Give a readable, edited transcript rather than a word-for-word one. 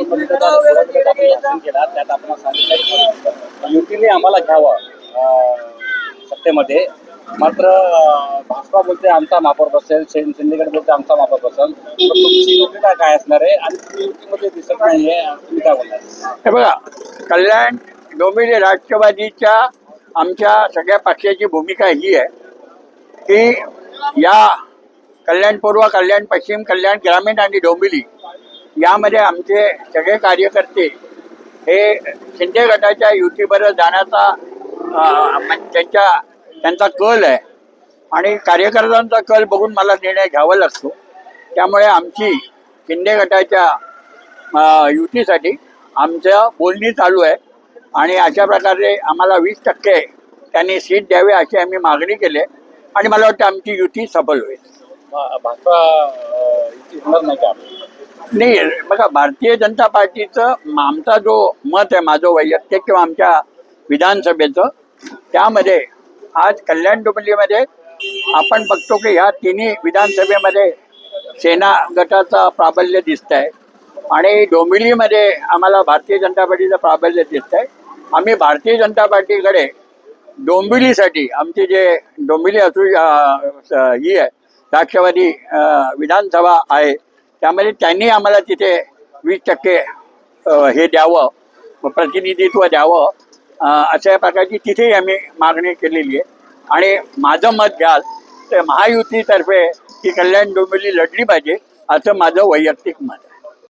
केला त्यात आपण सांगितलं की युतीने आम्हाला घ्यावं सत्तेमध्ये, मात्र भाजपा बोलते आमचा महापौर बसेल, शिंदेगड बोलते आमचा महापौर बसेल. तुमची भूमिका काय असणार आहे आणि तुम्ही युतीमध्ये दिसत नाहीये, तुम्ही काय बोलणार? हे बघा, कल्याण डोंबिवली राष्ट्रवादीच्या आमच्या सगळ्या पक्षाची भूमिका ही आहे की या कल्याण पूर्व, कल्याण पश्चिम, कल्याण ग्रामीण आणि डोंबिवली यामध्ये आमचे सगळे कार्यकर्ते हे शिंदे गटाच्या युतीबरोबर जाण्याचा त्यांचा कल आहे आणि कार्यकर्त्यांचा कल बघून मला निर्णय घ्यावा लागतो. त्यामुळे आमची शिंदे गटाच्या युतीसाठी आमचं बोलणी चालू आहे आणि अशा प्रकारे आम्हाला 20% त्यांनी सीट द्यावे अशी आम्ही मागणी केली आणि मला वाटतं आमची युती सफल होईल. भाजपा युती होणार नाही का? नाही, बघा, भारतीय जनता पार्टीचं आमचा जो मत आहे, माझं वैयक्तिक किंवा आमच्या विधानसभेचं, त्यामध्ये आज कल्याण डोंबिवलीमध्ये आपण बघतो की ह्या तिन्ही विधानसभेमध्ये सेना गटाचं प्राबल्य दिसत आहे आणि डोंबिवलीमध्ये आम्हाला भारतीय जनता पार्टीचं प्राबल्य दिसत आहे. आम्ही भारतीय जनता पार्टीकडे डोंबिवलीसाठी आमची जे डोंबिवली ही आहे राष्ट्रवादी विधानसभा आहे, त्यामध्ये त्यांनी आम्हाला तिथे 20% हे द्यावं, प्रतिनिधित्व द्यावं, अशा प्रकारची तिथेही आम्ही मागणी केलेली आहे. आणि माझं मत घ्याल तर महायुतीतर्फे ती कल्याण डोंबिवली लढली पाहिजे असं माझं वैयक्तिक मत आहे.